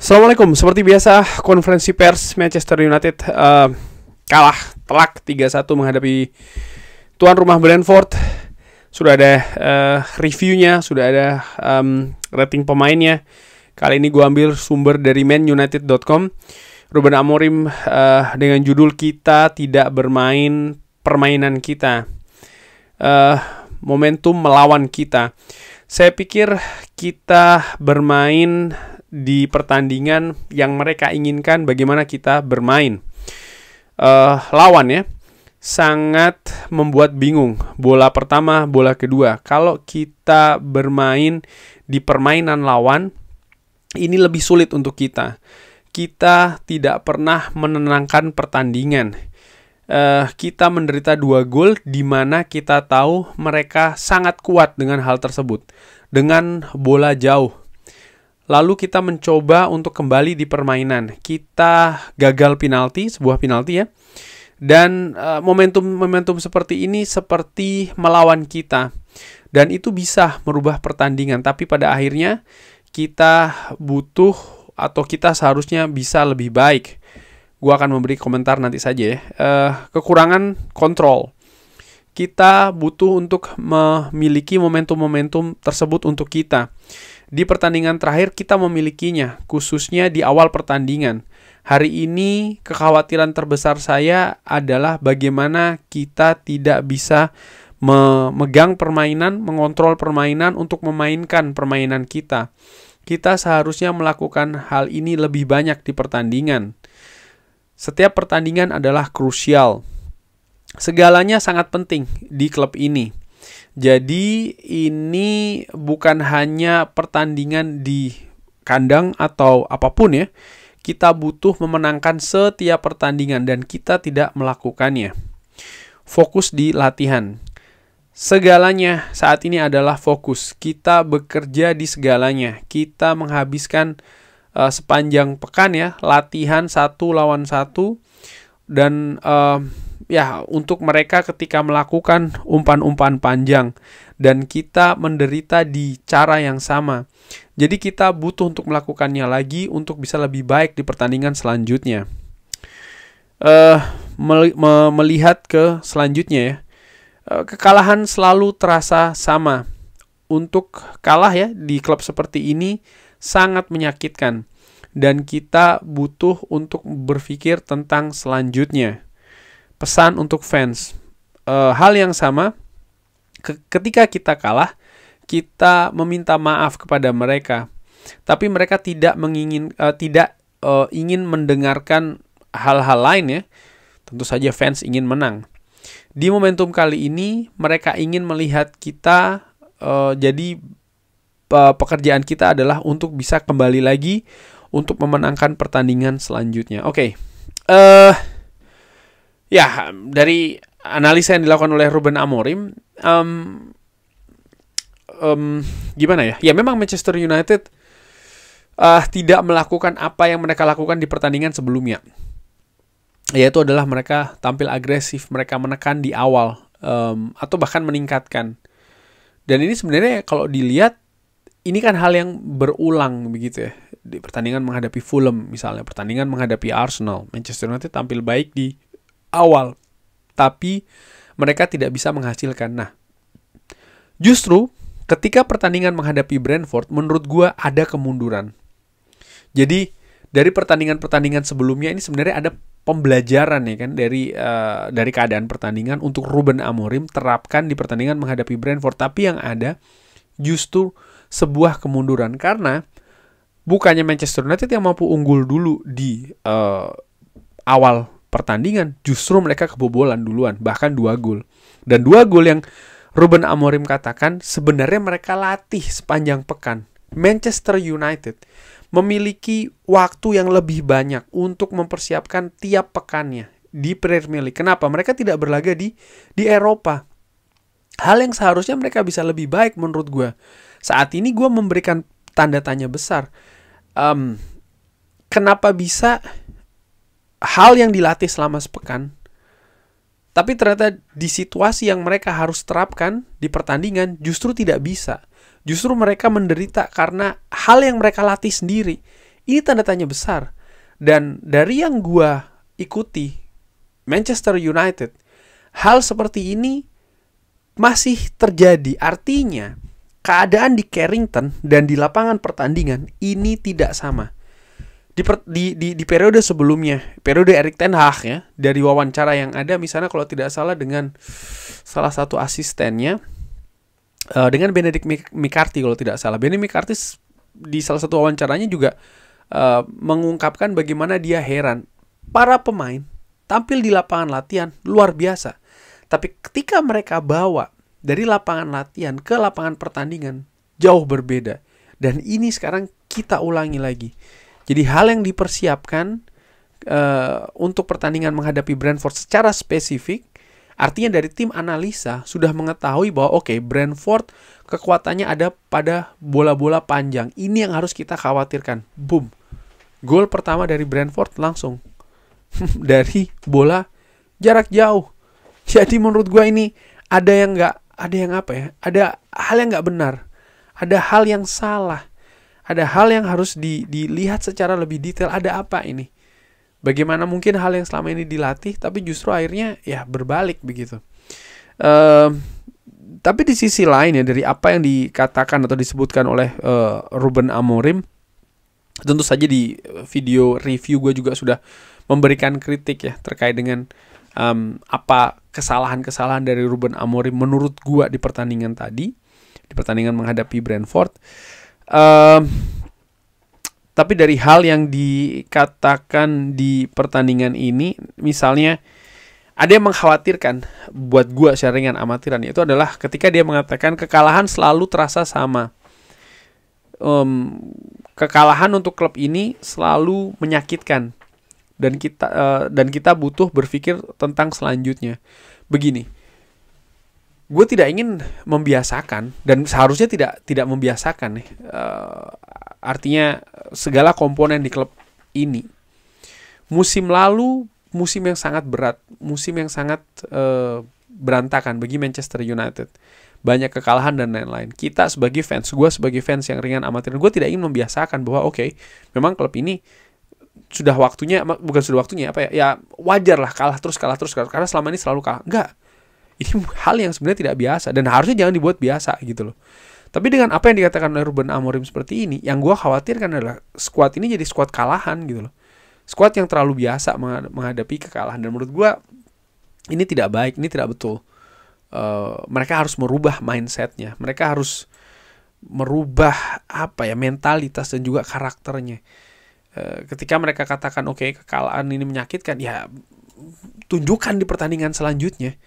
Assalamualaikum. Seperti biasa, konferensi pers Manchester United kalah telak 3-1 menghadapi tuan rumah Brentford. Sudah ada reviewnya, sudah ada rating pemainnya. Kali ini gue ambil sumber dari manunited.com. Ruben Amorim dengan judul "Kita Tidak Bermain Permainan Kita", momentum melawan kita. Saya pikir kita bermain di pertandingan yang mereka inginkan. Bagaimana kita bermain, lawan ya sangat membuat bingung. Bola pertama, bola kedua. Kalau kita bermain di permainan lawan, ini lebih sulit untuk kita. Kita tidak pernah menenangkan pertandingan. Kita menderita 2 gol di mana kita tahu mereka sangat kuat dengan hal tersebut, dengan bola jauh. Lalu kita mencoba untuk kembali di permainan. Kita gagal penalti, sebuah penalti ya. Dan momentum seperti ini seperti melawan kita. Dan itu bisa merubah pertandingan. Tapi pada akhirnya kita butuh atau kita seharusnya bisa lebih baik. Gua akan memberi komentar nanti saja ya. Kekurangan kontrol. Kita butuh untuk memiliki momentum-momentum tersebut untuk kita. Di pertandingan terakhir kita memilikinya, khususnya di awal pertandingan. Hari ini kekhawatiran terbesar saya adalah bagaimana kita tidak bisa memegang permainan, mengontrol permainan untuk memainkan permainan kita. Kita seharusnya melakukan hal ini lebih banyak di pertandingan. Setiap pertandingan adalah krusial. Segalanya sangat penting di klub ini. Jadi ini bukan hanya pertandingan di kandang atau apapun ya. Kita butuh memenangkan setiap pertandingan dan kita tidak melakukannya. Fokus di latihan. Segalanya saat ini adalah fokus. Kita bekerja di segalanya. Kita menghabiskan sepanjang pekan ya, latihan 1 lawan 1 dan ya, untuk mereka ketika melakukan umpan-umpan panjang dan kita menderita di cara yang sama. Jadi kita butuh untuk melakukannya lagi untuk bisa lebih baik di pertandingan selanjutnya. Melihat ke selanjutnya ya. Kekalahan selalu terasa sama. Untuk kalah ya di klub seperti ini sangat menyakitkan dan kita butuh untuk berpikir tentang selanjutnya. Pesan untuk fans, hal yang sama, ketika kita kalah, kita meminta maaf kepada mereka, tapi mereka tidak ingin mendengarkan hal-hal lain ya. Tentu saja fans ingin menang. Di momentum kali ini, mereka ingin melihat kita, jadi pekerjaan kita adalah untuk bisa kembali lagi untuk memenangkan pertandingan selanjutnya. Oke. Ya, dari analisa yang dilakukan oleh Ruben Amorim, gimana ya? Ya, memang Manchester United tidak melakukan apa yang mereka lakukan di pertandingan sebelumnya. Yaitu adalah mereka tampil agresif, mereka menekan di awal, atau bahkan meningkatkan. Dan ini sebenarnya kalau dilihat, ini kan hal yang berulang begitu ya. Di pertandingan menghadapi Fulham misalnya, pertandingan menghadapi Arsenal, Manchester United tampil baik di awal, tapi mereka tidak bisa menghasilkan. Nah, justru ketika pertandingan menghadapi Brentford, menurut gue ada kemunduran. Jadi dari pertandingan-pertandingan sebelumnya ini sebenarnya ada pembelajaran ya kan dari keadaan pertandingan untuk Ruben Amorim terapkan di pertandingan menghadapi Brentford. Tapi yang ada justru sebuah kemunduran karena bukannya Manchester United yang mampu unggul dulu di awal pertandingan, justru mereka kebobolan duluan, bahkan 2 gol. Dan 2 gol yang Ruben Amorim katakan sebenarnya mereka latih sepanjang pekan. Manchester United memiliki waktu yang lebih banyak untuk mempersiapkan tiap pekannya di Premier League. Kenapa? Mereka tidak berlaga di Eropa. Hal yang seharusnya mereka bisa lebih baik menurut gue. Saat ini gue memberikan tanda tanya besar. Kenapa bisa hal yang dilatih selama sepekan, tapi ternyata di situasi yang mereka harus terapkan di pertandingan justru tidak bisa. Justru mereka menderita karena hal yang mereka latih sendiri Ini tanda tanya besar. Dan dari yang gua ikuti Manchester United, hal seperti ini masih terjadi. Artinya keadaan di Carrington dan di lapangan pertandingan ini tidak sama. Di periode sebelumnya, periode Erik ten Hag ya, dari wawancara yang ada misalnya kalau tidak salah dengan salah satu asistennya, dengan Benedict McCarthy kalau tidak salah. Benedict McCarthy di salah satu wawancaranya juga mengungkapkan bagaimana dia heran. Para pemain tampil di lapangan latihan luar biasa. Tapi ketika mereka bawa dari lapangan latihan ke lapangan pertandingan, jauh berbeda. Dan ini sekarang kita ulangi lagi. Jadi hal yang dipersiapkan untuk pertandingan menghadapi Brentford secara spesifik, artinya dari tim analisa sudah mengetahui bahwa Brentford kekuatannya ada pada bola-bola panjang. Ini yang harus kita khawatirkan. Boom. Gol pertama dari Brentford langsung dari bola jarak jauh. Jadi menurut gue ini ada yang ada hal yang nggak benar. Ada hal yang salah. Ada hal yang harus dilihat secara lebih detail. Ada apa ini? Bagaimana mungkin hal yang selama ini dilatih tapi justru akhirnya ya berbalik begitu. Tapi di sisi lain ya, dari apa yang dikatakan atau disebutkan oleh Ruben Amorim, tentu saja di video review gue juga sudah memberikan kritik ya terkait dengan apa kesalahan-kesalahan dari Ruben Amorim menurut gue di pertandingan tadi, di pertandingan menghadapi Brentford. Tapi dari hal yang dikatakan di pertandingan ini, misalnya ada yang mengkhawatirkan buat gue secara ringan amatiran, yaitu adalah ketika dia mengatakan kekalahan selalu terasa sama. Kekalahan untuk klub ini selalu menyakitkan dan kita butuh berpikir tentang selanjutnya. Begini, gue tidak ingin membiasakan dan seharusnya tidak membiasakan nih. Artinya segala komponen di klub ini. Musim lalu musim yang sangat berat, musim yang sangat berantakan bagi Manchester United. Banyak kekalahan dan lain-lain. Kita sebagai fans, gue sebagai fans yang ringan amatir, gue tidak ingin membiasakan bahwa memang klub ini sudah waktunya, bukan sudah waktunya, ya wajar lah kalah terus karena selama ini selalu kalah. Enggak. Ini hal yang sebenarnya tidak biasa dan harusnya jangan dibuat biasa gitu loh. Tapi dengan apa yang dikatakan oleh Ruben Amorim seperti ini, yang gue khawatirkan adalah skuad ini jadi skuad kalahan gitu loh. Skuad yang terlalu biasa menghadapi kekalahan, dan menurut gue ini tidak baik, ini tidak betul. Mereka harus merubah mindsetnya, mereka harus merubah mentalitas dan juga karakternya. Ketika mereka katakan kekalahan ini menyakitkan, ya tunjukkan di pertandingan selanjutnya.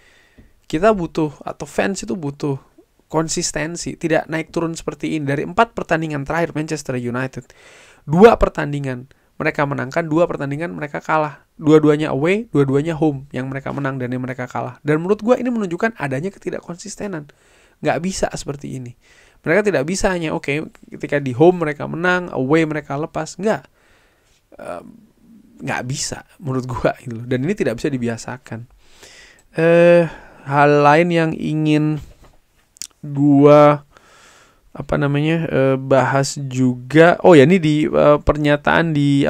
Kita butuh, atau fans itu butuh konsistensi, tidak naik turun seperti ini. Dari 4 pertandingan terakhir Manchester United, 2 pertandingan mereka menangkan, 2 pertandingan mereka kalah. Dua-duanya away, dua-duanya home yang mereka menang dan yang mereka kalah. Dan menurut gue ini menunjukkan adanya ketidakkonsistenan. Nggak bisa seperti ini. Mereka tidak bisa hanya ketika di home mereka menang, away mereka lepas. Nggak bisa menurut gue itu. Dan ini tidak bisa dibiasakan. Hal lain yang ingin gue bahas juga, ini di pernyataan di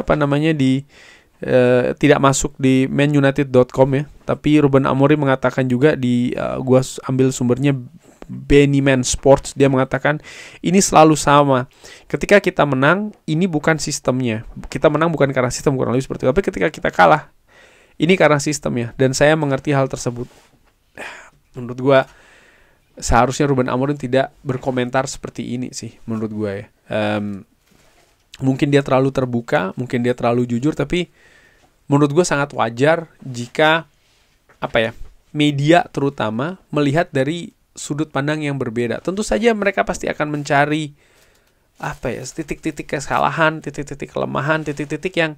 tidak masuk di manunited.com ya, tapi Ruben Amorim mengatakan juga di gue ambil sumbernya Bennyman Sports, dia mengatakan ini selalu sama. Ketika kita menang, ini bukan sistemnya. Kita menang bukan karena sistem, kurang lebih seperti itu. Tapi ketika kita kalah, ini karena sistemnya. Dan saya mengerti hal tersebut. Menurut gue seharusnya Ruben Amorim tidak berkomentar seperti ini sih, menurut gue ya. Mungkin dia terlalu terbuka, mungkin dia terlalu jujur, tapi menurut gue sangat wajar jika media terutama melihat dari sudut pandang yang berbeda. Tentu saja mereka pasti akan mencari titik-titik kesalahan, titik-titik kelemahan, titik-titik yang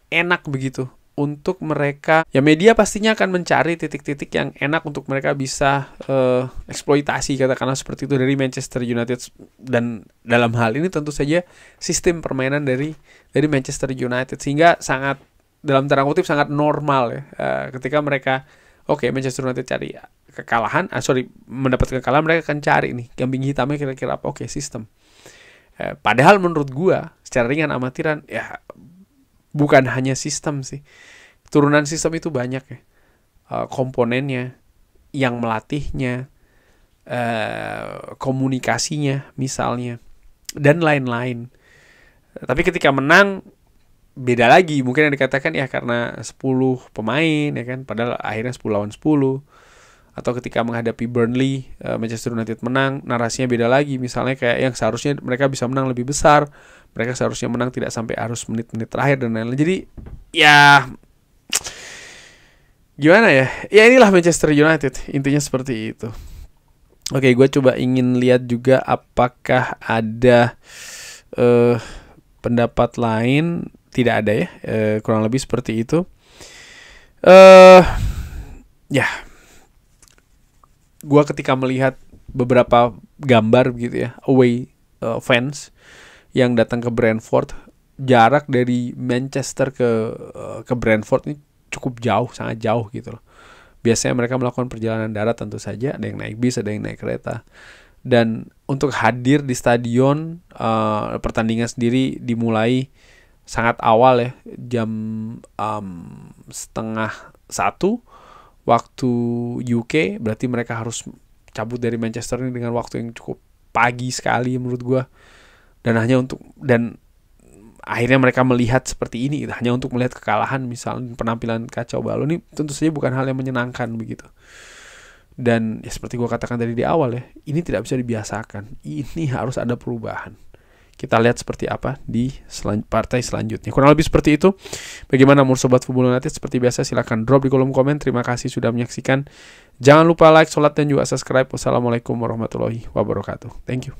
enak begitu untuk mereka. Ya media pastinya akan mencari titik-titik yang enak untuk mereka bisa eksploitasi, katakanlah seperti itu, dari Manchester United. Dan dalam hal ini tentu saja sistem permainan dari Manchester United, sehingga sangat, dalam tanda kutip, sangat normal ya ketika mereka Manchester United cari kekalahan, mendapat kekalahan, mereka akan cari nih kambing hitamnya kira-kira apa. Sistem. Padahal menurut gua secara ringan amatiran ya bukan hanya sistem sih. Turunan sistem itu banyak ya. Komponennya, yang melatihnya, komunikasinya misalnya, dan lain-lain. Tapi ketika menang beda lagi. Mungkin yang dikatakan ya karena 10 pemain ya kan, padahal akhirnya 10 lawan 10. Atau ketika menghadapi Burnley, Manchester United menang, narasinya beda lagi. Misalnya kayak yang seharusnya mereka bisa menang lebih besar, mereka seharusnya menang tidak sampai harus menit-menit terakhir dan lain-lain. Jadi ya gimana ya? Ya inilah Manchester United, intinya seperti itu. Oke, gue coba ingin lihat juga apakah ada pendapat lain. Tidak ada ya, kurang lebih seperti itu. Ya, gue ketika melihat beberapa gambar gitu ya, away fans yang datang ke Brentford, jarak dari Manchester ke Brentford ini cukup jauh, sangat jauh gitu loh. Biasanya mereka melakukan perjalanan darat tentu saja, ada yang naik bis, ada yang naik kereta. Dan untuk hadir di stadion, pertandingan sendiri dimulai sangat awal ya, jam 12:30 waktu UK. Berarti mereka harus cabut dari Manchester ini dengan waktu yang cukup pagi sekali menurut gue. Dan akhirnya mereka melihat seperti ini, hanya untuk melihat kekalahan, misalnya penampilan kacau balau ini tentu saja bukan hal yang menyenangkan begitu. Dan ya seperti gue katakan tadi di awal ya, ini tidak bisa dibiasakan, ini harus ada perubahan. Kita lihat seperti apa di partai selanjutnya. Kurang lebih seperti itu. Bagaimana menurut Sobat Football United? Seperti biasa silahkan drop di kolom komen. Terima kasih sudah menyaksikan. Jangan lupa like, sholat, dan juga subscribe. Wassalamualaikum warahmatullahi wabarakatuh. Thank you.